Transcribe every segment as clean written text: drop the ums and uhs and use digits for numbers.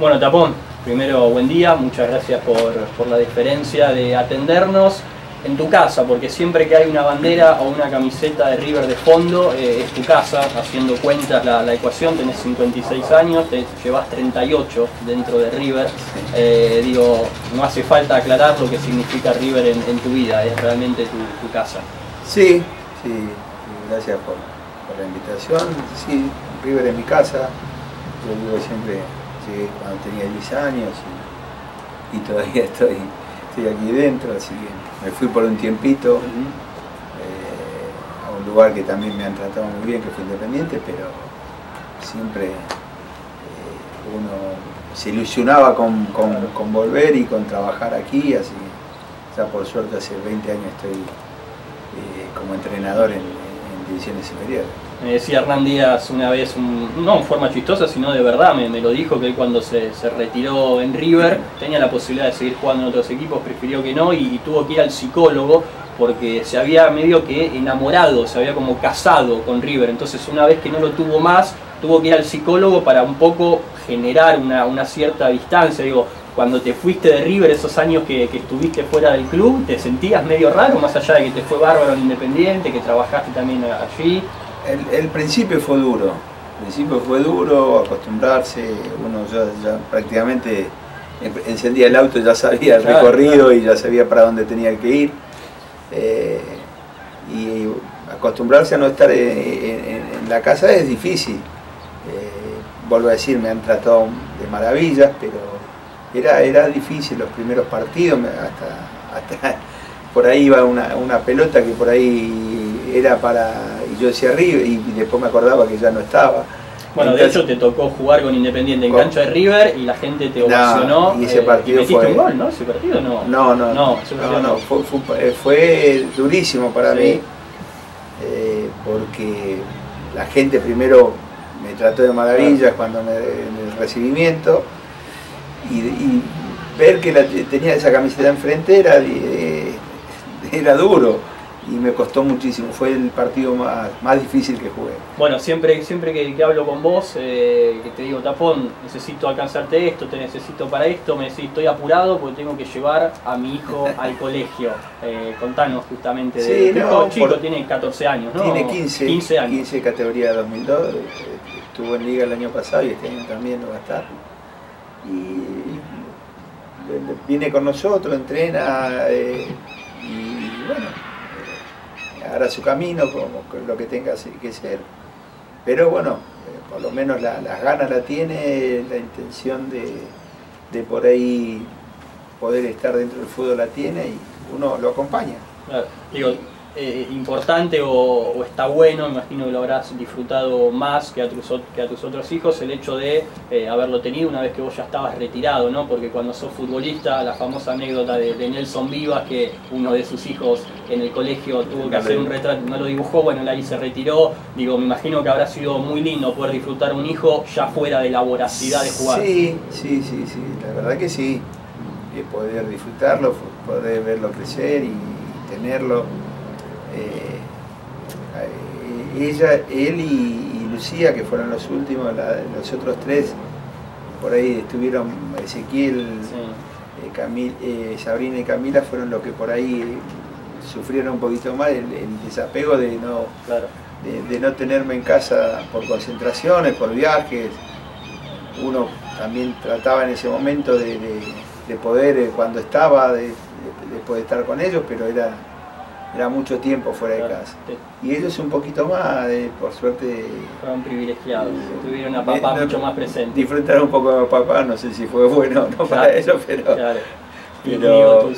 Bueno, Tapón, primero buen día, muchas gracias por la deferencia de atendernos en tu casa, porque siempre que hay una bandera o una camiseta de River de fondo, es tu casa. Haciendo cuentas la ecuación, tenés 56 años, te llevas 38 dentro de River. Digo, no hace falta aclarar lo que significa River en tu vida, es realmente tu casa. Sí, gracias por la invitación. Sí, River es mi casa. Yo digo siempre, llegué cuando tenía 10 años y todavía estoy aquí dentro, así que me fui por un tiempito a un lugar que también me han tratado muy bien, que fue Independiente, pero siempre uno se ilusionaba con volver y con trabajar aquí, así que ya por suerte hace 20 años estoy como entrenador en divisiones inferiores. Me decía Hernán Díaz una vez, no en forma chistosa, sino de verdad, me lo dijo, que él cuando se retiró en River tenía la posibilidad de seguir jugando en otros equipos, prefirió que no y tuvo que ir al psicólogo porque se había medio que enamorado, se había como casado con River. Entonces una vez que no lo tuvo más, tuvo que ir al psicólogo para un poco generar una cierta distancia. Digo, cuando te fuiste de River, esos años que estuviste fuera del club, ¿te sentías medio raro, más allá de que te fue bárbaro en Independiente, que trabajaste también allí? El principio fue duro, acostumbrarse. Uno ya prácticamente encendía el auto, ya sabía el recorrido y ya sabía para dónde tenía que ir. Y acostumbrarse a no estar en la casa es difícil. Vuelvo a decir, me han tratado de maravillas, pero era difícil los primeros partidos, hasta por ahí iba una pelota que por ahí era para... y yo decía River y después me acordaba que ya no estaba. Bueno, entonces, de hecho te tocó jugar con Independiente en cancha de River y la gente te ovacionó. Y ese partido y metiste un gol, ¿no? ¿Ese partido no? No, fue durísimo para mí, porque la gente primero me trató de maravillas cuando en el recibimiento, y ver que tenía esa camiseta enfrente era duro y me costó muchísimo. Fue el partido más difícil que jugué. Bueno, siempre que hablo con vos, que te digo, Tapón, necesito alcanzarte esto, te necesito para esto, me decís, estoy apurado porque tengo que llevar a mi hijo al colegio. Contanos justamente de chico, tiene 14 años, ¿no? Tiene 15 años. 15, categoría 2002, estuvo en liga el año pasado y este año también lo va a estar. Y viene con nosotros, entrena y bueno, hará su camino como lo que tenga que ser. Pero bueno, por lo menos las ganas la tiene, la intención de por ahí poder estar dentro del fútbol la tiene y uno lo acompaña. Claro. Digo, importante o está bueno, me imagino que lo habrás disfrutado más que a tus otros hijos, el hecho de haberlo tenido una vez que vos ya estabas retirado, ¿no? Porque cuando sos futbolista, la famosa anécdota de Nelson Vivas, que uno de sus hijos en el colegio tuvo que hacer un retrato, no lo dibujó, bueno, ahí se retiró. Digo, me imagino que habrá sido muy lindo poder disfrutar un hijo ya fuera de la voracidad de jugar. Sí, la verdad que sí, poder disfrutarlo, poder verlo crecer y tenerlo. Él y Lucía, que fueron los últimos, los otros tres, por ahí estuvieron Ezequiel, Sabrina y Camila, fueron los que por ahí sufrieron un poquito más el desapego de no tenerme en casa por concentraciones, por viajes. Uno también trataba en ese momento de poder, cuando estaba, de poder estar con ellos, pero era mucho tiempo fuera de casa. Y ellos un poquito más, por suerte... Fueron privilegiados, tuvieron a papá mucho más presente. Disfrutaron un poco de papá, no sé si fue bueno o no para ellos, pero... Claro. Y digo,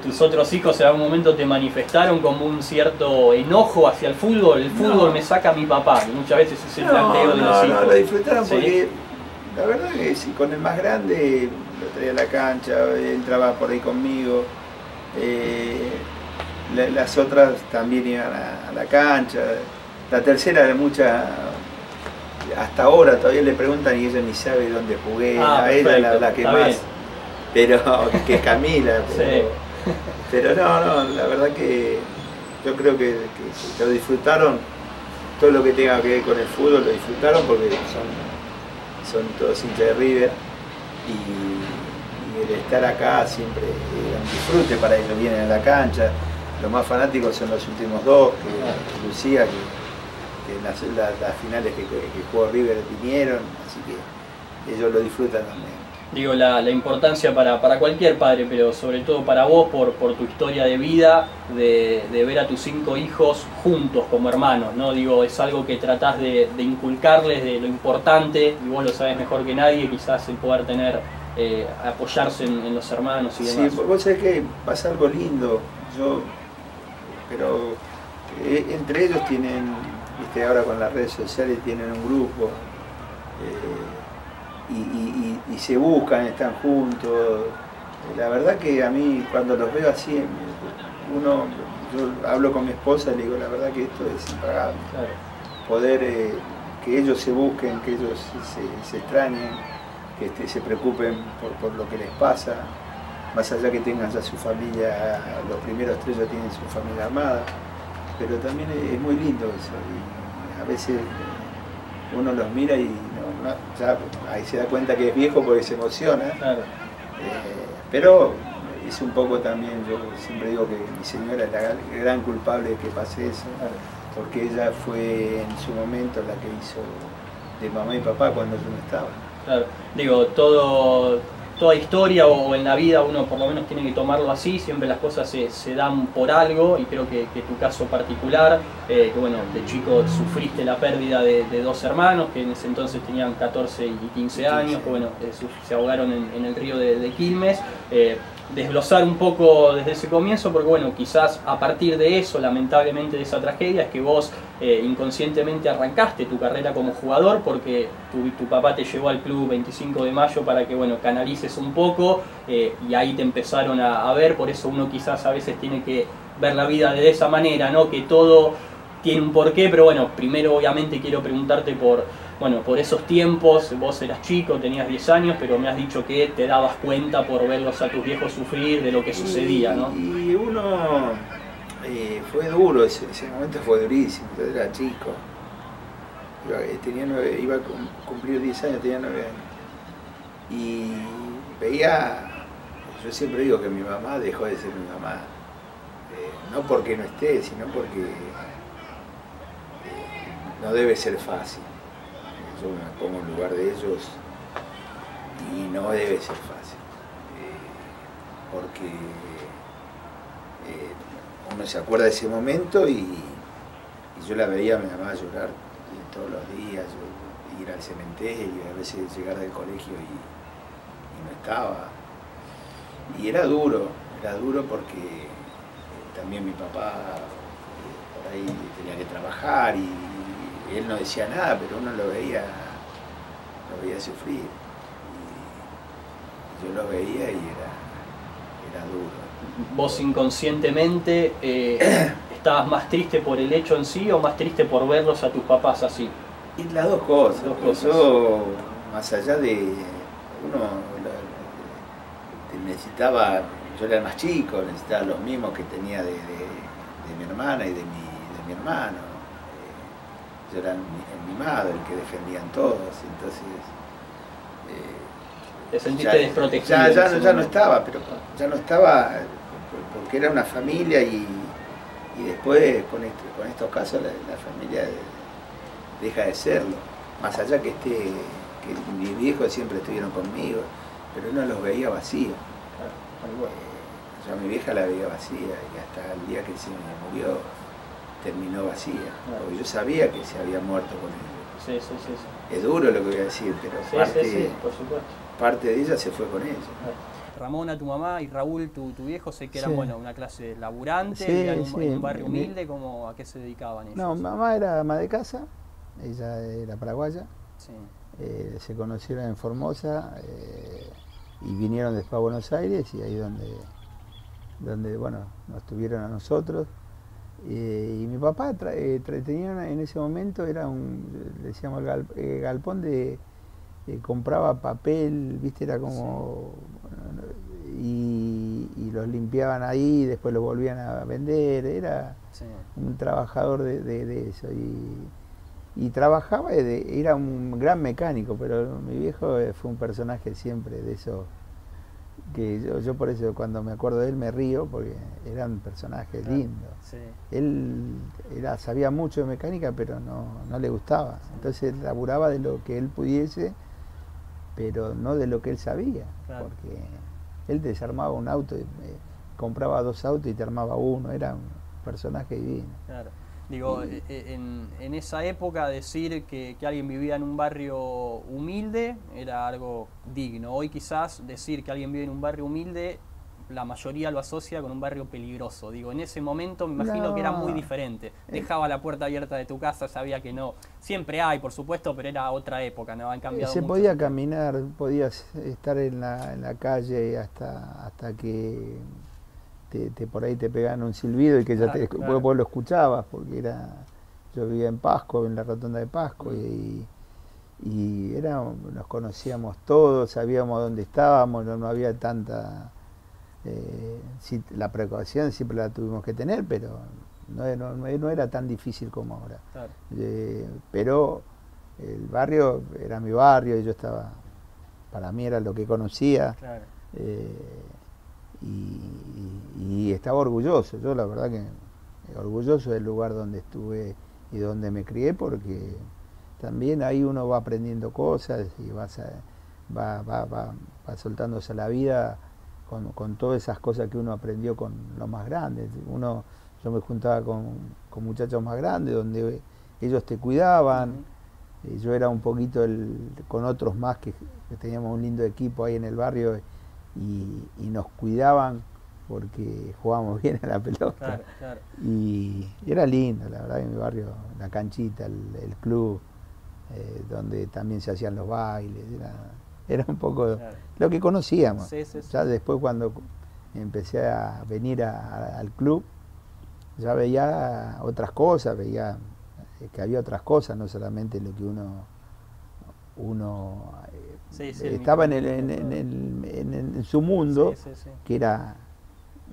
tus otros hijos en algún momento te manifestaron como un cierto enojo hacia el fútbol me saca a mi papá, y muchas veces es el planteo de los hijos. No, lo disfrutaron porque la verdad que sí, con el más grande lo traía a la cancha, entraba por ahí conmigo. Las otras también iban a la cancha. La tercera era hasta ahora todavía le preguntan y ella ni sabe dónde jugué. Ella la que más, bien. Pero que es Camila. Pero no, la verdad que yo creo que lo disfrutaron. Todo lo que tenga que ver con el fútbol lo disfrutaron porque son todos hinchas de River. y el estar acá siempre era un disfrute para ellos, vienen a la cancha. Los más fanáticos son los últimos dos, que Lucía, que en las finales que jugó River vinieron, así que ellos lo disfrutan también. Digo, la importancia para cualquier padre, pero sobre todo para vos, por tu historia de vida, de ver a tus 5 hijos juntos como hermanos, ¿no? Digo, es algo que tratás de inculcarles, de lo importante, y vos lo sabés mejor que nadie, quizás el poder tener, apoyarse en los hermanos y demás. Sí, vos sabés que pasa algo lindo, pero entre ellos tienen, viste, ahora con las redes sociales tienen un grupo, y se buscan, están juntos. La verdad que a mí cuando los veo así, yo hablo con mi esposa y le digo, la verdad que esto es impagable. Claro. Poder que ellos se busquen, que ellos se extrañen, que se preocupen por lo que les pasa, más allá que tengan ya su familia, los primeros 3 ya tienen su familia armada, pero también es muy lindo eso, y a veces uno los mira y ya ahí se da cuenta que es viejo porque se emociona. Claro. Pero es un poco también, yo siempre digo que mi señora es la gran culpable de que pase eso, claro, porque ella fue en su momento la que hizo de mamá y papá cuando yo no estaba. Claro, digo, toda historia o en la vida uno por lo menos tiene que tomarlo así, siempre las cosas se dan por algo, y creo que tu caso particular, que bueno, de chico sufriste la pérdida de 2 hermanos que en ese entonces tenían 14 y 15 años, que bueno, se ahogaron en el río de Quilmes. Desglosar un poco desde ese comienzo, porque bueno, quizás a partir de eso, lamentablemente de esa tragedia, es que vos inconscientemente arrancaste tu carrera como jugador, porque tu papá te llevó al club 25 de mayo para que bueno, canalices un poco, y ahí te empezaron a ver. Por eso uno quizás a veces tiene que ver la vida de esa manera, ¿no? Que todo tiene un porqué, pero bueno, primero obviamente quiero preguntarte por esos tiempos. Vos eras chico, tenías 10 años, pero me has dicho que te dabas cuenta por verlos a tus viejos sufrir de lo que sucedía, ¿no? Y uno, fue duro, ese momento fue durísimo, yo era chico. Iba a cumplir 10 años, tenía 9 años. Y veía, yo siempre digo que mi mamá dejó de ser mi mamá. No porque no esté, sino porque no debe ser fácil. Yo me pongo en lugar de ellos y no debe ser fácil, porque uno se acuerda de ese momento y yo la veía a mi mamá llorar todos los días, ir al cementerio, a veces llegar del colegio y no estaba. Y era duro porque también mi papá por ahí tenía que trabajar y él no decía nada, pero uno lo veía sufrir. Y yo lo veía y era duro. ¿Vos inconscientemente estabas más triste por el hecho en sí o más triste por verlos a tus papás así? Y las dos cosas. Yo, más allá de uno necesitaba, yo era el más chico, necesitaba los mismos que tenía de mi hermana y de mi hermano. Yo era el mimado, el que defendían todos, entonces... ¿Te sentiste desprotegido? Ya no estaba, pero ya no estaba porque era una familia y después con estos casos la familia deja de serlo. Más allá que mis viejos siempre estuvieron conmigo, pero uno los veía vacíos. Yo a mi vieja la veía vacía y hasta el día que se me murió terminó vacía, porque yo sabía que se había muerto con él. Sí. Es duro lo que voy a decir, pero por supuesto. Parte de ella se fue con ella. Ramona, tu mamá, y Raúl, tu viejo, sé que eran una clase laburante, en un barrio humilde. ¿A qué se dedicaban ellos? No, mamá era ama de casa, ella era paraguaya, se conocieron en Formosa y vinieron después a Buenos Aires, y ahí donde bueno, nos tuvieron a nosotros. Y mi papá tenía en ese momento, le decíamos galpón compraba papel, viste, era como, y los limpiaban ahí, después los volvían a vender, era un trabajador de eso. y trabajaba, era un gran mecánico, pero mi viejo fue un personaje siempre de eso, que yo por eso cuando me acuerdo de él me río, porque era un personaje lindo. Sí. Él sabía mucho de mecánica, pero no le gustaba. Sí. Entonces él laburaba de lo que él pudiese, pero no de lo que él sabía. Claro. Porque él desarmaba un auto, compraba 2 autos y te armaba uno, era un personaje divino. Claro. Digo, en esa época decir que alguien vivía en un barrio humilde era algo digno. Hoy quizás decir que alguien vive en un barrio humilde, la mayoría lo asocia con un barrio peligroso. Digo, en ese momento me imagino que era muy diferente. Dejaba la puerta abierta de tu casa, sabía que no. Siempre hay, por supuesto, pero era otra época, ¿no? Han cambiado mucho. Se podía caminar, podías estar en la calle hasta que... por ahí te pegaban un silbido y que ya vos lo escuchabas, porque yo vivía en Pasco, en la rotonda de Pasco, y nos conocíamos todos, sabíamos dónde estábamos, no había tanta... la precaución siempre la tuvimos que tener, pero no era tan difícil como ahora. Claro. Pero el barrio era mi barrio y yo estaba... Para mí era lo que conocía. Claro. Y estaba orgulloso, yo la verdad que orgulloso del lugar donde estuve y donde me crié, porque también ahí uno va aprendiendo cosas y va soltándose a la vida con todas esas cosas que uno aprendió con los más grandes. Yo me juntaba con muchachos más grandes donde ellos te cuidaban, yo era un poquito con otros más que teníamos un lindo equipo ahí en el barrio y nos cuidaban porque jugábamos bien a la pelota. Claro, claro. Y era lindo, la verdad, en mi barrio, la canchita, el club, donde también se hacían los bailes, era un poco lo que conocíamos. Sí, sí, sí. Ya después cuando empecé a venir al club, ya veía otras cosas, veía que había otras cosas, no solamente lo que uno estaba en su mundo, que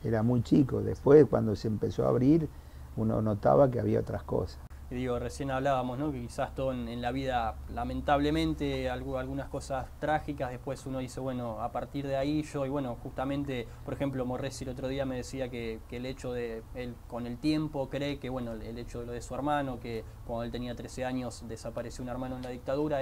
era muy chico. Después, cuando se empezó a abrir, uno notaba que había otras cosas. Y digo, recién hablábamos, ¿no?, que quizás todo en la vida, lamentablemente, algunas cosas trágicas, después uno dice, bueno, a partir de ahí y bueno, justamente, por ejemplo, Morresi el otro día me decía que el hecho de él, con el tiempo, cree que, bueno, el hecho de lo de su hermano, que cuando él tenía 13 años desapareció un hermano en la dictadura,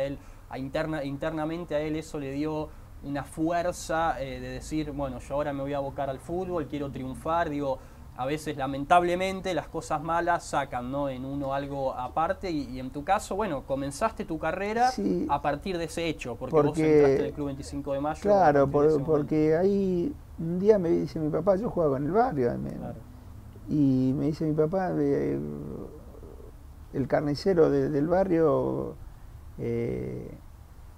internamente a él eso le dio una fuerza de decir, bueno, yo ahora me voy a abocar al fútbol, quiero triunfar. Digo, a veces lamentablemente las cosas malas sacan, ¿no?, en uno algo aparte y en tu caso, bueno, comenzaste tu carrera a partir de ese hecho, porque vos entraste en el Club 25 de Mayo. Claro, porque ahí un día me dice mi papá, yo jugaba con el barrio, y me dice mi papá, el carnicero del barrio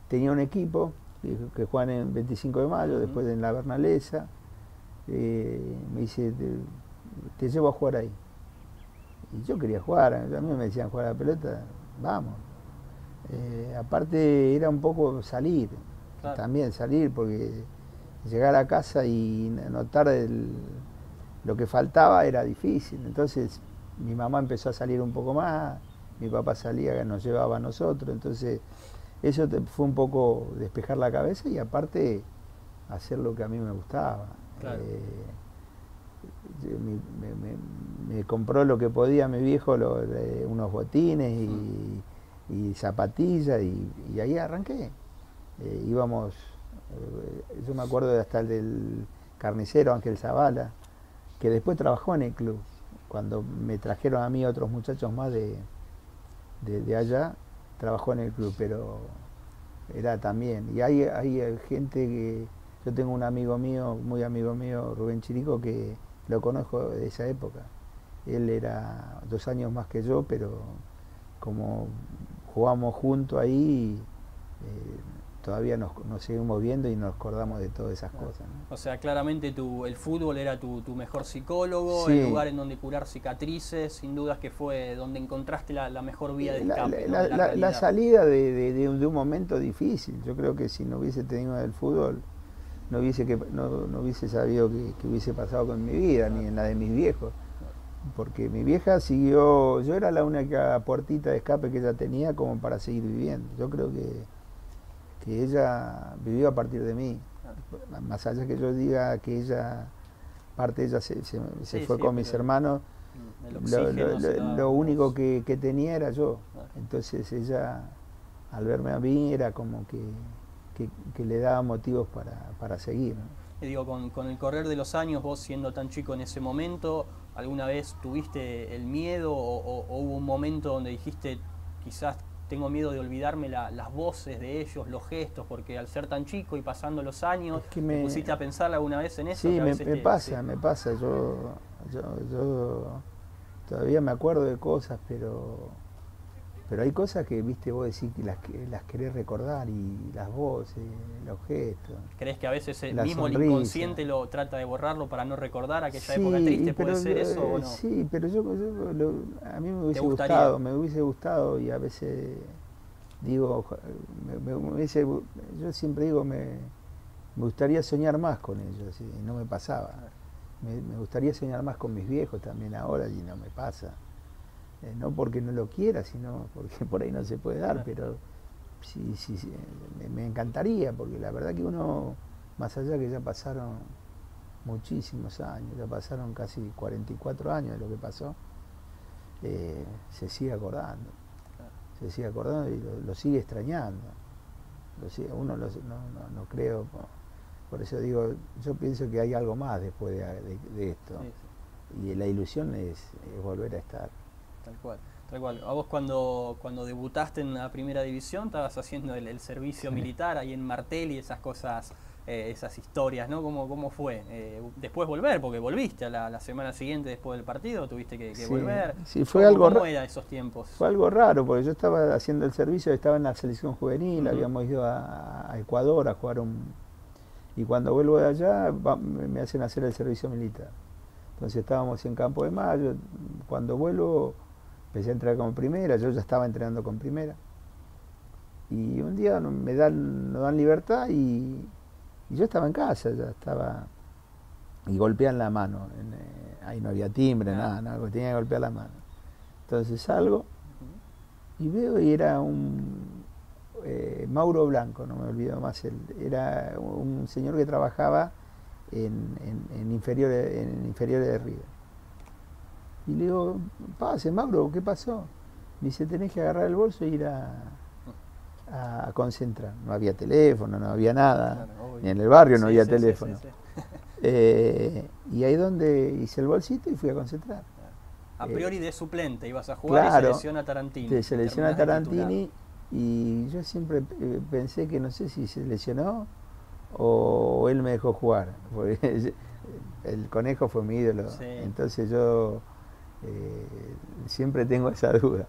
tenía un equipo que juegan en 25 de Mayo, después en la Bernalesa, me dice, te llevo a jugar ahí. Y yo quería jugar, a mí me decían jugar a la pelota, vamos. Aparte era un poco salir, también salir, porque llegar a casa y notar lo que faltaba era difícil. Entonces mi mamá empezó a salir un poco más, mi papá salía, nos llevaba a nosotros, entonces eso fue un poco despejar la cabeza y aparte hacer lo que a mí me gustaba. Claro. Me compró lo que podía mi viejo, unos botines y zapatillas y ahí arranqué. Íbamos, yo me acuerdo hasta el del carnicero Ángel Zavala, que después trabajó en el club. Cuando me trajeron a mí otros muchachos más de allá, trabajó en el club, pero era también. Y hay gente que... Yo tengo un amigo mío, muy amigo mío, Rubén Chirico, que lo conozco de esa época. Él era 2 años más que yo, pero como jugamos juntos ahí, todavía nos seguimos viendo y nos acordamos de todas esas cosas, ¿no? O sea, claramente el fútbol era tu mejor psicólogo, el lugar en donde curar cicatrices, sin dudas que fue donde encontraste la mejor vía de escape. La salida de un momento difícil. Yo creo que si no hubiese tenido el fútbol, no hubiese sabido qué hubiese pasado con mi vida, ni en la de mis viejos. porque mi vieja siguió, yo era la única puertita de escape que ella tenía como para seguir viviendo. Yo creo que ella vivió a partir de mí, más allá que yo diga que ella, parte de ella se fue con mis hermanos, lo único que tenía era yo. Entonces ella, al verme a mí, era como que le daba motivos para seguir, ¿no? Y digo, con el correr de los años, vos siendo tan chico en ese momento, ¿alguna vez tuviste el miedo o hubo un momento donde dijiste, quizás tengo miedo de olvidarme las voces de ellos, los gestos, porque al ser tan chico y pasando los años, ¿te pusiste a pensar alguna vez en eso? Sí, me pasa. Yo todavía me acuerdo de cosas, pero hay cosas que, viste, vos decís que las querés recordar, y las voces, los gestos. ¿Crees que a veces mismo el inconsciente lo trata de borrarlo para no recordar aquella época triste? ¿Puede ser eso o no? Sí, pero a mí me hubiese gustado, y a veces digo, yo siempre digo, me gustaría soñar más con ellos, y no me pasaba. Me gustaría soñar más con mis viejos también ahora, y no me pasa. No porque no lo quiera, sino porque por ahí no se puede dar, pero sí, me encantaría, porque la verdad que uno, más allá que ya pasaron muchísimos años, ya pasaron casi 44 años de lo que pasó, se sigue acordando, y lo sigue extrañando. Uno no creo, por eso digo, yo pienso que hay algo más después de esto, y la ilusión es volver a estar. Tal cual. A vos cuando debutaste en la primera división estabas haciendo el servicio militar ahí en Martel y esas cosas, esas historias, ¿no? ¿Cómo fue? Después volver, porque volviste a la semana siguiente después del partido, tuviste que volver. Sí, fue algo ¿Cómo era esos tiempos? Fue algo raro, porque yo estaba haciendo el servicio, estaba en la selección juvenil, habíamos ido a Ecuador a jugar y cuando vuelvo de allá me hacen hacer el servicio militar. Entonces estábamos en Campo de Mayo, cuando vuelvo empecé a entrenar con primera, yo ya estaba entrenando con primera. Y un día nos dan libertad y yo estaba en casa, ya estaba, y golpean la mano. Ahí no había timbre, nada, tenía que golpear la mano. Entonces salgo y veo, y era un Mauro Blanco, no me olvido más, era un señor que trabajaba en inferiores de River. Y le digo, pase, Mauro, ¿qué pasó? Me dice, tenés que agarrar el bolso e ir a concentrar. No había teléfono, no había nada, ni en el barrio no había teléfono. Y ahí donde hice el bolsito y fui a concentrar. A priori de suplente ibas a jugar, y selecciona Tarantini. Te selecciona Tarantini, y yo siempre pensé que no sé si se lesionó o él me dejó jugar, porque el Conejo fue mi ídolo, entonces yo siempre tengo esa duda,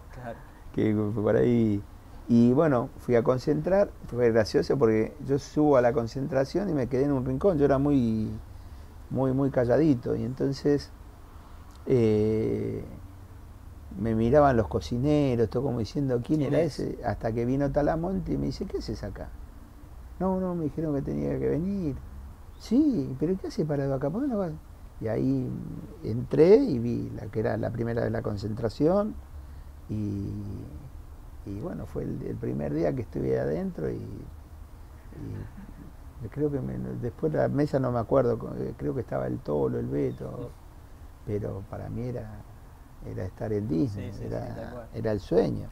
que por ahí. Y bueno, fui a concentrar, fue gracioso porque yo subo a la concentración y me quedé en un rincón, yo era muy calladito, y entonces me miraban los cocineros, todo como diciendo, ¿quién era ese? Hasta que vino Talamonte y me dice, ¿qué haces acá? No, me dijeron que tenía que venir. Sí, pero ¿qué hace parado acá? ¿Por qué no vas? Y ahí entré y vi que era la primera de la concentración, y bueno, fue el primer día que estuve adentro, y creo que después de la mesa no me acuerdo, creo que estaba el Tolo, el Beto, pero para mí era estar en Disney, era el sueño.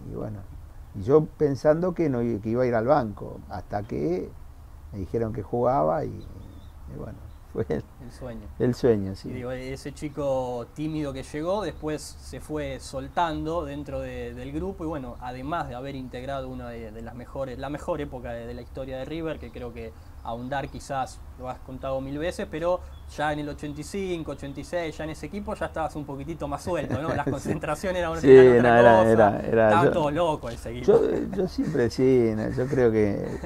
Y bueno, y yo pensando que iba a ir al banco, hasta que me dijeron que jugaba, y bueno, fue el sueño, sí. Y digo, ese chico tímido que llegó, después se fue soltando dentro del grupo, y bueno, además de haber integrado una de las mejores, la mejor época de la historia de River, que creo que ahondar quizás lo has contado 1000 veces, pero ya en el 85, 86, ya en ese equipo ya estabas un poquitito más suelto, ¿no? Las concentraciones eran estaban todos locos ese equipo. Yo siempre, yo creo que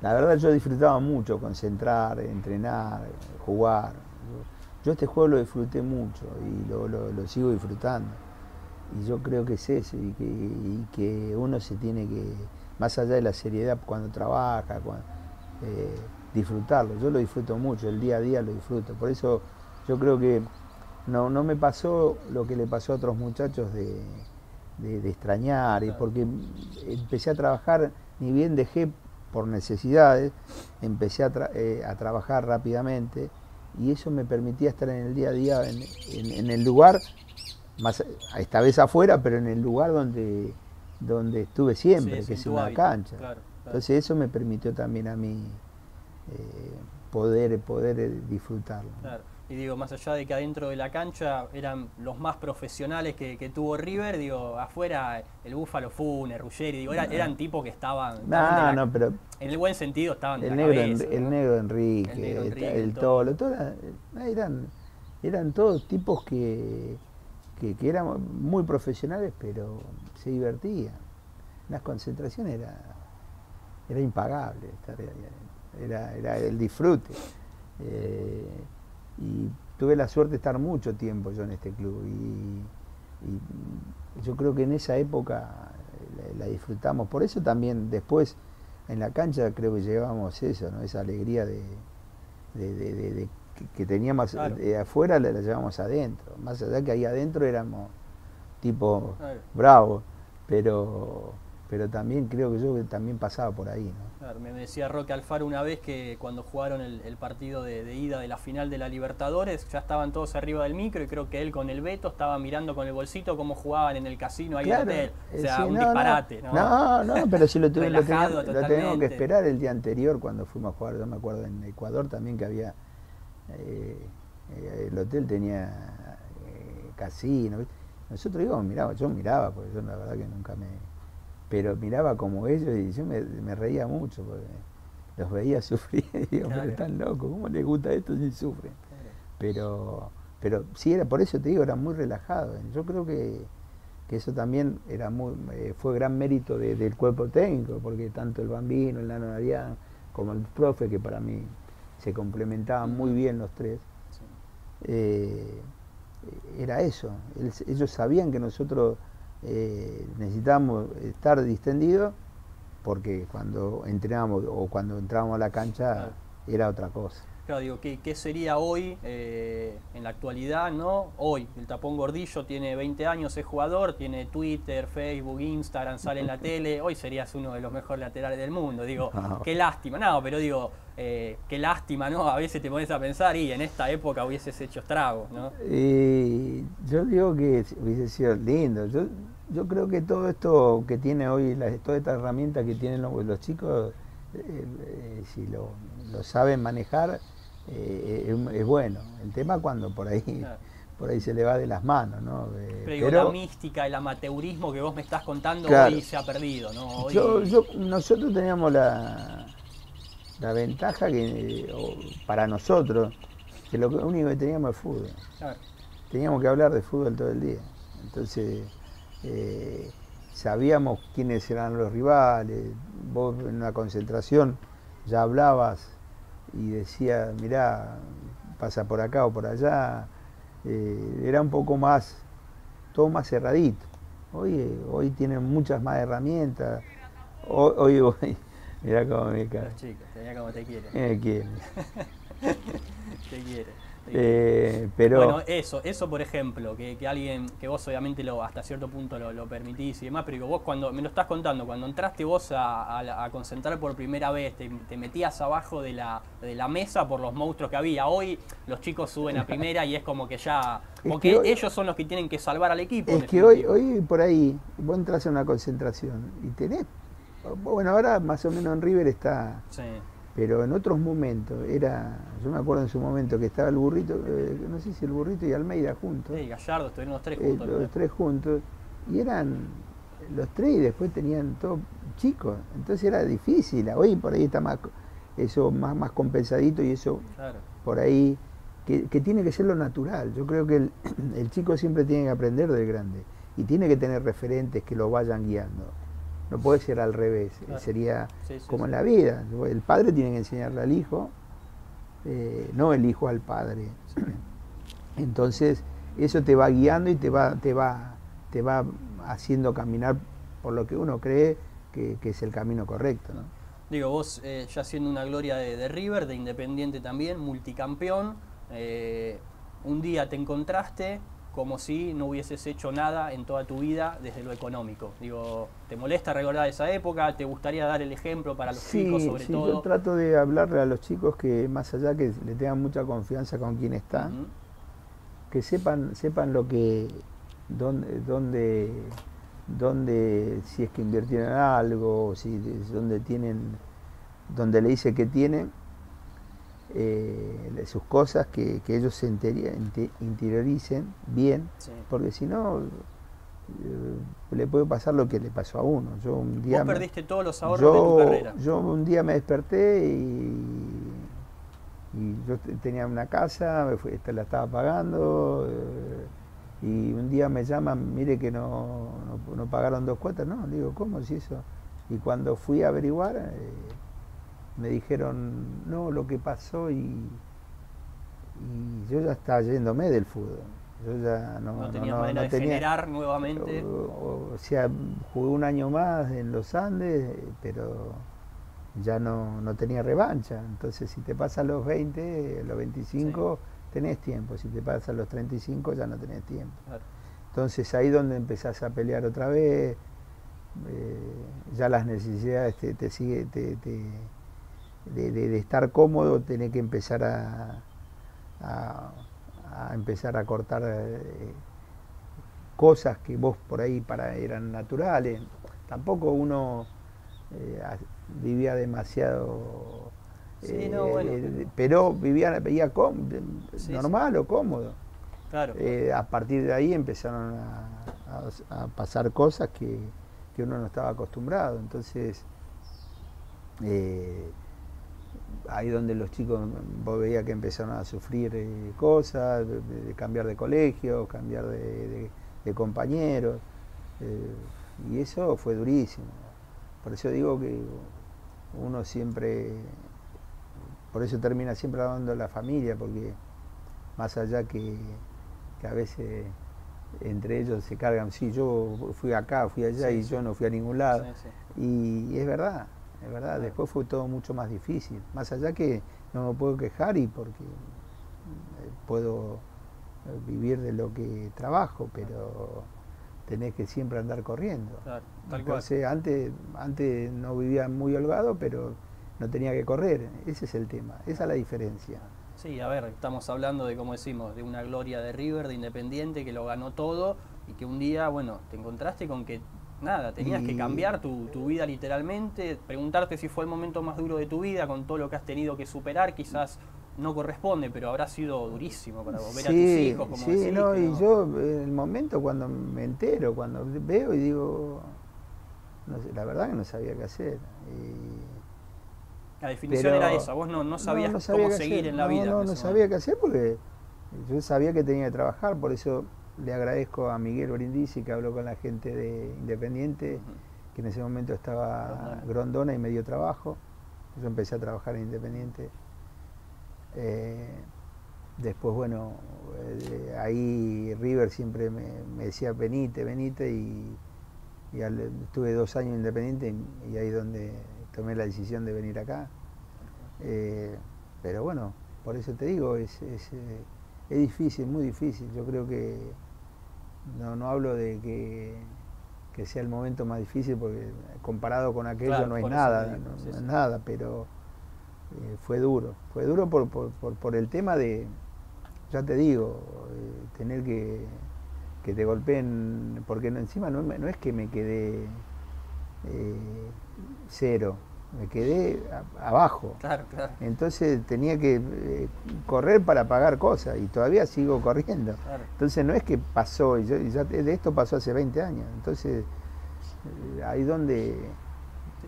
la verdad yo disfrutaba mucho concentrar, entrenar, jugar. Yo este juego lo disfruté mucho y lo sigo disfrutando. Y yo creo que es eso, y que uno se tiene que, más allá de la seriedad cuando trabaja, disfrutarlo. Yo lo disfruto mucho, el día a día lo disfruto. Por eso yo creo que no me pasó lo que le pasó a otros muchachos de extrañar, Claro. porque empecé a trabajar, ni bien dejé por necesidades, empecé a trabajar rápidamente y eso me permitía estar en el día a día, en el lugar, más esta vez afuera, pero en el lugar donde estuve siempre, Sí, que en es tu una hábitat, cancha. claro. Entonces eso me permitió también a mí poder disfrutarlo. Claro. Y digo, más allá de que adentro de la cancha eran los más profesionales que tuvo River, digo, afuera el Búfalo Funes, Ruggeri, digo, eran tipos que estaban No, pero en el buen sentido estaban de el la negro, cabeza, ¿no? el negro Enrique, el Tolo, eran todos tipos que eran muy profesionales, pero se divertían. Las concentraciones era impagable, era el disfrute. Y tuve la suerte de estar mucho tiempo yo en este club y yo creo que en esa época la disfrutamos. Por eso también después en la cancha creo que llevábamos eso, ¿no? Esa alegría que teníamos claro. Afuera la llevamos adentro. Más allá que ahí adentro éramos tipo Claro. bravos, pero también creo que yo también pasaba por ahí, ¿no? Claro, me decía Roque Alfaro una vez que cuando jugaron el partido de ida de la final de la Libertadores, ya estaban todos arriba del micro y creo que él con el Beto estaba mirando con el bolsito cómo jugaban en el casino ahí Claro, en el hotel. O sea, sí, un disparate, ¿no? No, pero si lo teníamos totalmente. que esperar el día anterior cuando fuimos a jugar. Yo me acuerdo en Ecuador también que había, el hotel tenía casino, ¿viste? Nosotros íbamos, yo miraba, porque yo la verdad que nunca pero miraba como ellos y yo me reía mucho porque los veía sufrir y digo, Claro. pero están locos, ¿cómo les gusta esto si sufren? Claro. Pero sí, por eso te digo, era muy relajado. Yo creo que eso también fue gran mérito del cuerpo técnico, porque tanto el Bambino, el Nano Arián, como el profe, que para mí se complementaban muy bien los tres, Sí. Era eso. Ellos sabían que nosotros necesitábamos estar distendidos, porque cuando entrenábamos o cuando entrábamos a la cancha Claro. era otra cosa. Claro, digo, ¿qué sería hoy, en la actualidad, no? Hoy, el Tapón Gordillo tiene 20 años, es jugador, tiene Twitter, Facebook, Instagram, sale en la tele, hoy serías uno de los mejores laterales del mundo. Digo, qué lástima, no, pero digo, qué lástima, ¿no? A veces te pones a pensar y en esta época hubieses hecho estragos, ¿no? Yo digo que hubiese sido lindo. Yo creo que todo esto que tiene hoy, toda esta herramienta que tienen los chicos, si lo saben manejar, es bueno. El tema cuando por ahí se le va de las manos, ¿no? Pero la mística, el amateurismo que vos me estás contando, claro, hoy se ha perdido, ¿no? Hoy... Nosotros teníamos la ventaja para nosotros, que lo único que teníamos es fútbol. Claro. Teníamos que hablar de fútbol todo el día. Entonces, sabíamos quiénes eran los rivales. Vos en una concentración ya hablabas y decías, mirá, pasa por acá o por allá. Era un poco más, todo más cerradito. Hoy tienen muchas más herramientas. Hoy mirá cómo me cae. Los chicos, mirá cómo te quieren. Me quieren. Te quieren. Pero bueno, eso por ejemplo, que alguien, que vos obviamente hasta cierto punto lo permitís y demás, pero digo, vos cuando me lo estás contando, cuando entraste vos a concentrar por primera vez, te metías abajo de la mesa por los monstruos que había. Hoy los chicos suben a primera y es como que ya, porque ellos son los que tienen que salvar al equipo. Es que hoy por ahí vos entras a una concentración y tenés, bueno, ahora más o menos en River está... Sí. Pero en otros momentos yo me acuerdo en su momento que estaba el Burrito, no sé si el Burrito y Almeida juntos. Sí, Gallardo, estuvieron los tres juntos. Los tres juntos, y eran los tres y después tenían todos chicos, entonces era difícil. Hoy por ahí está más compensadito y eso claro. Por ahí, que tiene que ser lo natural. Yo creo que el chico siempre tiene que aprender del grande y tiene que tener referentes que lo vayan guiando. No puede ser al revés, claro. Sería como en la vida. El padre tiene que enseñarle al hijo, no el hijo al padre. Sí. Entonces, eso te va guiando y te va haciendo caminar por lo que uno cree que es el camino correcto, ¿no? Digo, vos ya siendo una gloria de River, de Independiente también, multicampeón, un día te encontraste como si no hubieses hecho nada en toda tu vida desde lo económico. Digo, ¿te molesta recordar esa época? ¿Te gustaría dar el ejemplo para los chicos sobre todo? Yo trato de hablarle a los chicos que más allá que le tengan mucha confianza con quien está, que sepan lo que, dónde si es que invirtieron en algo, si donde le dice que tienen, sus cosas, que ellos se interioricen bien, porque si no le puede pasar lo que le pasó a uno. Vos perdiste todos los ahorros de tu carrera. Yo un día me desperté y yo tenía una casa, la estaba pagando, y un día me llaman, mire que no pagaron 2 cuotas. No, digo, ¿cómo si eso? Y cuando fui a averiguar, me dijeron, no, lo que pasó, y yo ya estaba yéndome del fútbol. Yo ya no tenía manera de generar nuevamente. O sea, jugué un año más en los Andes, pero ya no tenía revancha. Entonces, si te pasan los 20, los 25, tenés tiempo. Si te pasan los 35, ya no tenés tiempo. Claro. Entonces, ahí donde empezás a pelear otra vez, ya las necesidades te sigue de estar cómodo, tenés que empezar a empezar a cortar cosas que vos por ahí eran naturales. Tampoco uno vivía demasiado, pero veía normal o cómodo. Claro. A partir de ahí empezaron a pasar cosas que uno no estaba acostumbrado. Entonces, ahí donde los chicos, vos veías que empezaron a sufrir cosas, de cambiar de colegio, cambiar de compañeros, y eso fue durísimo. Por eso digo que uno siempre, por eso termina siempre hablando de la familia, porque más allá que a veces entre ellos se cargan, sí, yo fui acá, fui allá, y yo no fui a ningún lado, y es verdad. Es verdad, después fue todo mucho más difícil. Más allá que no me puedo quejar, y porque puedo vivir de lo que trabajo, pero tenés que siempre andar corriendo. Claro, entonces, antes no vivía muy holgado, pero no tenía que correr. Ese es el tema, esa es la diferencia. Sí, a ver, estamos hablando de, como decimos, de una gloria de River, de Independiente, que lo ganó todo, y que un día, bueno, te encontraste con que nada, tenías que cambiar tu vida literalmente, preguntarte si fue el momento más duro de tu vida, con todo lo que has tenido que superar. Quizás no corresponde, pero habrá sido durísimo para vos ver a tus hijos, como decís. Y yo, en el momento cuando me entero, cuando veo y digo, no sé, la verdad que no sabía qué hacer. La definición era esa, vos no sabías cómo seguir en la vida. No sabía qué hacer, porque yo sabía que tenía que trabajar. Por eso le agradezco a Miguel Brindisi, que habló con la gente de Independiente, que en ese momento estaba Grondona y me dio trabajo. Yo empecé a trabajar en Independiente. Después, bueno, ahí River siempre me decía, venite, y estuve 2 años en Independiente, y ahí es donde tomé la decisión de venir acá. Pero bueno, por eso te digo, es difícil, muy difícil. Yo creo que no hablo de que sea el momento más difícil, porque comparado con aquello, claro, no es nada, no es nada, pero fue duro por el tema de, ya te digo, tener que te golpeen, porque encima no es que me quedé 0, me quedé abajo. Claro. Entonces tenía que correr para pagar cosas, y todavía sigo corriendo. Claro. Entonces no es que pasó, y ya de esto pasó hace 20 años. Entonces ahí donde...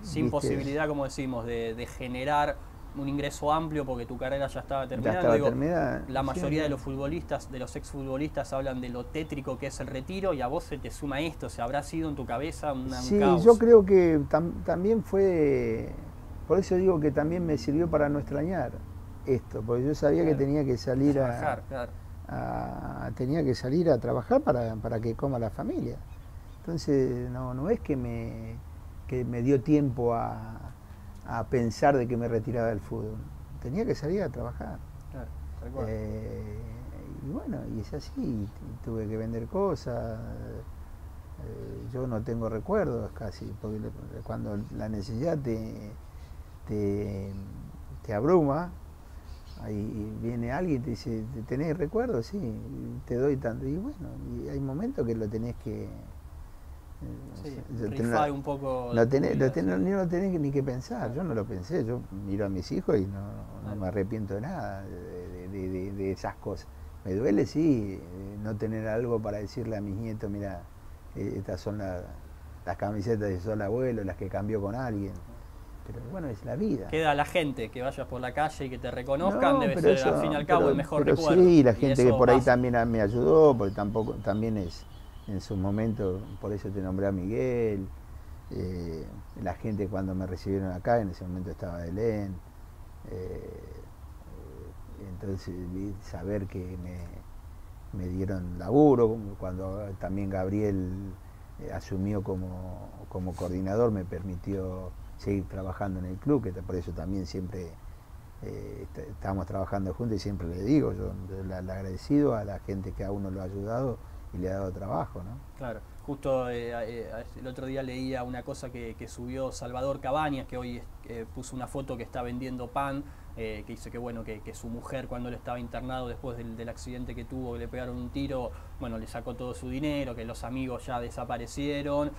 Sin posibilidad, como decimos, de generar un ingreso amplio, porque tu carrera ya estaba terminada. La mayoría de los futbolistas, de los exfutbolistas, hablan de lo tétrico que es el retiro, y a vos se te suma esto. O sea, habrá sido en tu cabeza un caos. Yo creo que también fue, por eso digo que también me sirvió para no extrañar esto, porque yo sabía que tenía que salir tenía que salir a trabajar para que coma la familia. Entonces no es que me dio tiempo a pensar de que me retiraba del fútbol. Tenía que salir a trabajar. Claro, tal cual. y bueno, y es así, y tuve que vender cosas. Yo no tengo recuerdos casi, porque cuando la necesidad te, te abruma, ahí viene alguien y te dice, ¿tenés recuerdos? Sí, te doy tanto. Y bueno, y hay momentos que lo tenés que... rifar un poco... No lo tenés ni que pensar, yo no lo pensé, yo miro a mis hijos y no me arrepiento de nada, de esas cosas. Me duele, sí, no tener algo para decirle a mis nietos, mira, estas son las camisetas de sol abuelo, las que cambió con alguien. Pero bueno, es la vida. Queda la gente que vayas por la calle y que te reconozcan, debe ser al fin y al cabo el mejor recuerdo. Sí, la gente que por ahí también me ayudó, porque también es en su momento, por eso te nombré a Miguel, la gente cuando me recibieron acá, en ese momento estaba Belén, entonces saber que me dieron laburo, cuando también Gabriel asumió como coordinador, me permitió seguir trabajando en el club, que por eso también siempre estamos trabajando juntos y siempre le digo, yo le agradecido a la gente que a uno lo ha ayudado y le ha dado trabajo, ¿no? Claro, justo el otro día leía una cosa que subió Salvador Cabañas, que hoy puso una foto que está vendiendo pan, que dice que bueno, que su mujer cuando él estaba internado después del accidente que tuvo, que le pegaron un tiro, bueno, le sacó todo su dinero, que los amigos ya desaparecieron.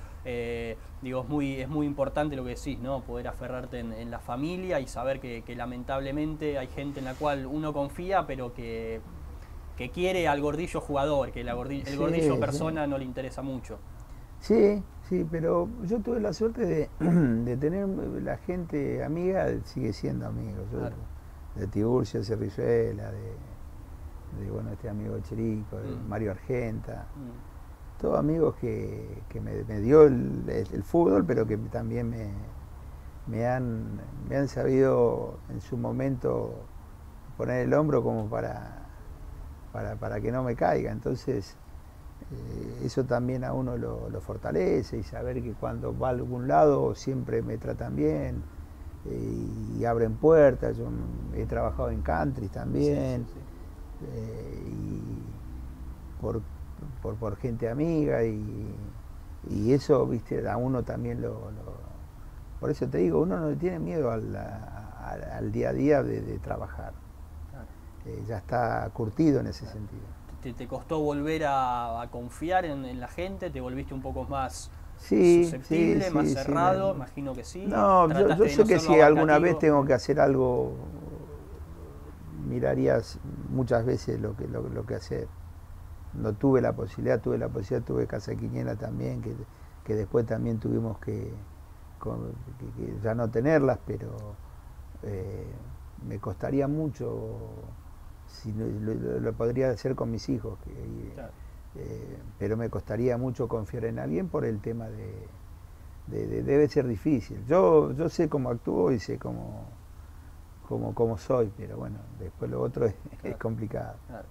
Digo, es muy importante lo que decís, ¿no? Poder aferrarte en la familia y saber que lamentablemente hay gente en la cual uno confía, pero que quiere al gordillo jugador, que el gordillo persona no le interesa mucho. Sí, sí, pero yo tuve la suerte de tener la gente amiga, sigue siendo amigo. Claro. De Tiburcio Cerrizuela, de bueno, este amigo Cherico, de Mario Argenta, todos amigos que me dio el fútbol, pero que también me han sabido en su momento poner el hombro como para que no me caiga. Entonces eso también a uno lo fortalece, y saber que cuando va a algún lado siempre me tratan bien y abren puertas. Yo he trabajado en country también, y por gente amiga, y eso, viste, a uno también por eso te digo, uno no le tiene miedo al día a día de trabajar. Ya está curtido en ese sentido. ¿Te costó volver a confiar en la gente? ¿Te volviste un poco más susceptible, más cerrado? Imagino que sí. No, yo sé que si alguna vez tengo que hacer algo, mirarías muchas veces lo que hacer. No tuve la posibilidad, tuve Casa Quiniela también, que después también tuvimos que ya no tenerlas, pero me costaría mucho. Si lo podría hacer con mis hijos, claro. Pero me costaría mucho confiar en alguien por el tema debe ser difícil. Yo sé cómo actúo y sé cómo soy, pero bueno, después lo otro es complicado. Claro.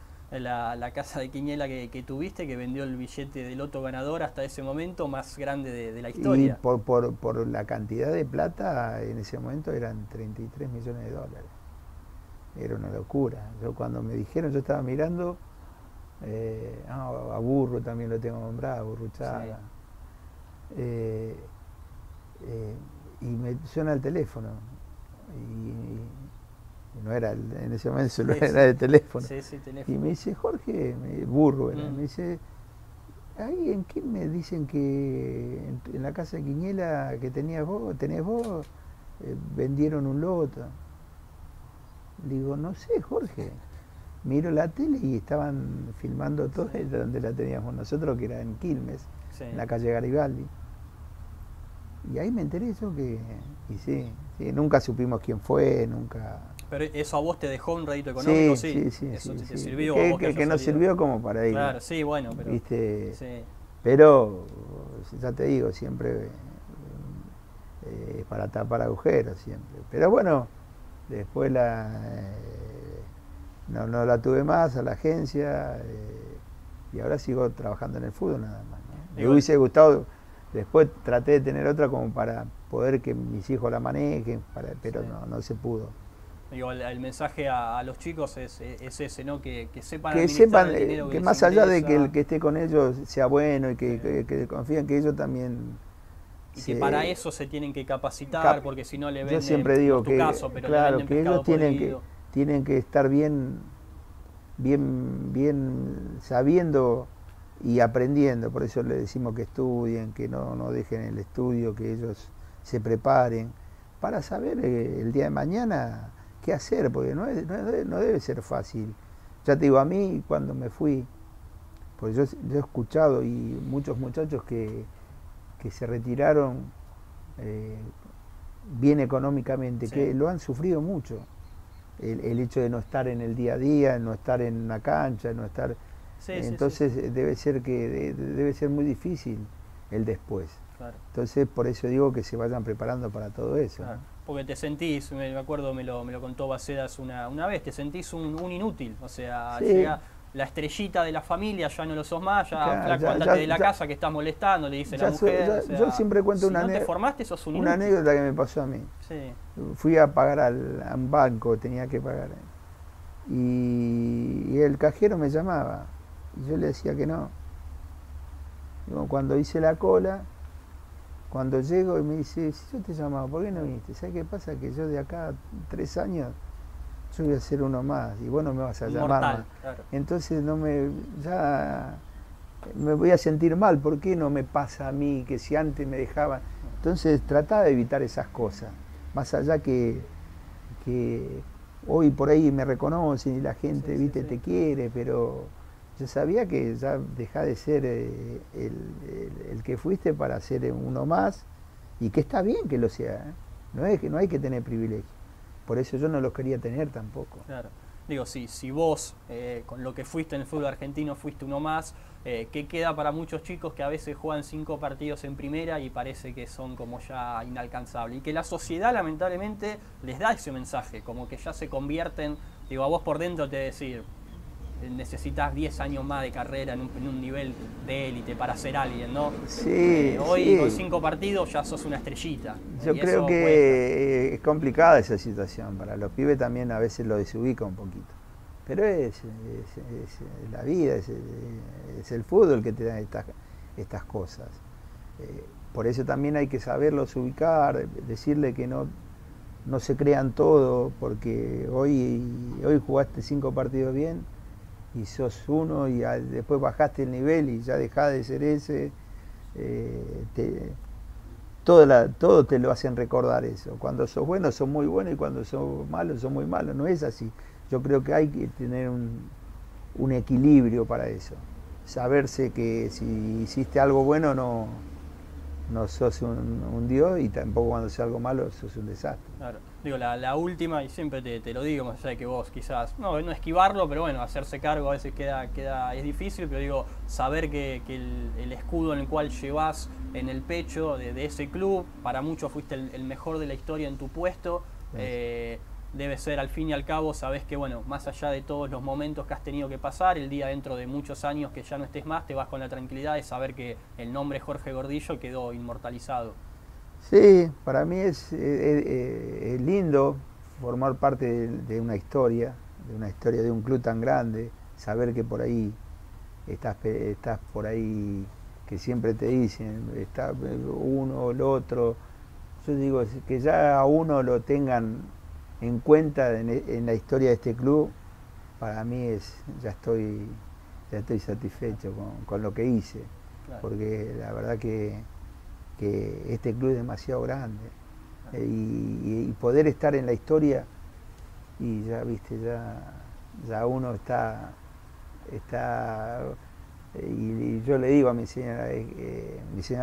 La casa de Quiniela que tuviste, que vendió el billete de loto ganador hasta ese momento más grande de la historia. Y por la cantidad de plata, en ese momento eran 33 millones de dólares. Era una locura. Yo cuando me dijeron, yo estaba mirando, a Burro también lo tengo nombrado, a Burruchaga. Sí. Y me suena el teléfono. Y no era en ese momento solo era de teléfono. Teléfono. Y me dice, Jorge, Burro era, me dice, ahí en qué me dicen que en la casa de Quiniela que tenés vos, vendieron un loto. Digo, no sé, Jorge. Miro la tele y estaban filmando todo donde la teníamos nosotros, que era en Quilmes, en la calle Garibaldi. Y ahí me enteré eso y sí, nunca supimos quién fue, nunca. Pero eso a vos te dejó un rédito económico, sí. Eso te sirvió. Que nos sirvió como para ir. Claro, sí, bueno, pero. ¿Viste? Sí. Pero, ya te digo, siempre para tapar agujeros, siempre. Pero bueno. Después no la tuve más a la agencia, y ahora sigo trabajando en el fútbol nada más, ¿no? Me hubiese gustado, después traté de tener otra como para poder que mis hijos la manejen, pero no se pudo. Digo, el mensaje a los chicos es ese, ¿no? Que sepan que administrar sepan el dinero que les más allá de ingresa, que el que esté con ellos sea bueno y que confíen que ellos también y que para eso se tienen que capacitar, porque si no le venden, yo siempre digo no es tu que caso, pero le claro, venden que pescado ellos podrido. tienen que estar bien sabiendo y aprendiendo. Por eso le decimos que estudien, que no dejen el estudio, que ellos se preparen para saber el día de mañana qué hacer, porque no debe ser fácil. Ya te digo, a mí cuando me fui, pues yo he escuchado y muchos muchachos que se retiraron bien económicamente, que lo han sufrido mucho. El hecho de no estar en el día a día, no estar en una cancha, no estar... entonces debe ser muy difícil el después. Claro. Entonces por eso digo que se vayan preparando para todo eso. Claro. Porque te sentís, me acuerdo, me lo contó Bacedas una vez, te sentís un inútil, o sea, llega la estrellita de la familia, ya no lo sos más, flaco, andate de la casa que estás molestando, le dice la mujer. O sea, yo siempre cuento una anécdota. Si no te formaste, sos un inútil. Una anécdota que me pasó a mí. Sí. Fui a pagar a un banco, tenía que pagar. Y el cajero me llamaba, y yo le decía que no. Cuando hice la cola, cuando llego y me dice, si yo te llamaba, ¿por qué no viniste? ¿Sabes qué pasa? Que yo de acá 3 años, yo voy a hacer uno más y vos no me vas a llamar más. Claro. Entonces ya me voy a sentir mal. ¿Por qué no me pasa a mí que si antes me dejaban? Entonces trataba de evitar esas cosas. Más allá que hoy por ahí me reconocen y la gente te quiere, pero yo sabía que ya dejá de ser el que fuiste para ser uno más, y que está bien que lo sea, ¿eh? No hay que tener privilegio. Por eso yo no los quería tener tampoco. Claro. Digo, si vos con lo que fuiste en el fútbol argentino fuiste uno más, ¿qué queda para muchos chicos que a veces juegan 5 partidos en primera y parece que son como ya inalcanzables? Y que la sociedad lamentablemente les da ese mensaje, como que ya se convierten, digo, a vos por dentro te decir, necesitas 10 años más de carrera en un nivel de élite para ser alguien, ¿no? Sí, hoy con 5 partidos ya sos una estrellita. Yo creo que es complicada esa situación. Para los pibes también a veces lo desubica un poquito. Pero es la vida, es el fútbol que te da estas cosas. Por eso también hay que saberlos ubicar, decirle que no se crean todo, porque hoy jugaste 5 partidos bien, y sos uno, y después bajaste el nivel y ya dejás de ser ese. Todo te lo hacen recordar eso. Cuando sos bueno, sos muy bueno, y cuando sos malo, sos muy malo. No es así. Yo creo que hay que tener un equilibrio para eso. Saberse que si hiciste algo bueno no sos un dios, y tampoco cuando haces algo malo sos un desastre. Claro. Digo, la última, y siempre te lo digo, más allá de que vos quizás, no esquivarlo, pero bueno, hacerse cargo a veces es difícil, pero digo, saber que el escudo en el cual llevas en el pecho de ese club, para muchos fuiste el mejor de la historia en tu puesto, debe ser al fin y al cabo, sabés que bueno, más allá de todos los momentos que has tenido que pasar, el día dentro de muchos años que ya no estés más, te vas con la tranquilidad de saber que el nombre Jorge Gordillo quedó inmortalizado. Sí, para mí es lindo formar parte de una historia de un club tan grande, saber que por ahí estás por ahí, que siempre te dicen, está uno o el otro. Yo digo, que ya a uno lo tengan en cuenta en la historia de este club, para mí ya estoy satisfecho con lo que hice. Claro. Porque la verdad que este club es demasiado grande, y poder estar en la historia, y ya viste, ya uno está y yo le digo a mi señora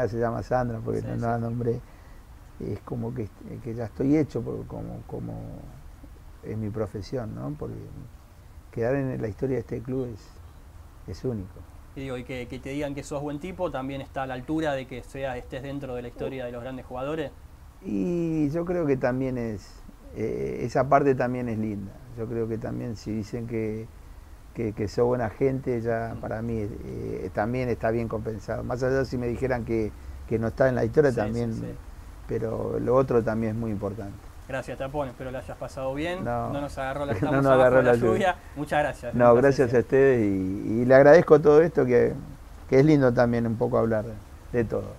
se llama Sandra, porque no la nombré, es como que ya estoy hecho como es mi profesión, ¿no? Porque quedar en la historia de este club es único. Y digo, y que te digan que sos buen tipo, también está a la altura de que estés dentro de la historia de los grandes jugadores. Y yo creo que también esa parte también es linda. Yo creo que también si dicen que sos buena gente, ya para mí también está bien compensado. Más allá si me dijeran que no está en la historia, también, pero lo otro también es muy importante. Gracias, Tapón, espero la hayas pasado bien. No nos agarró la, no nos agarró la lluvia. Muchas gracias. No, gracias a ustedes y le agradezco todo esto que es lindo también un poco hablar de todo.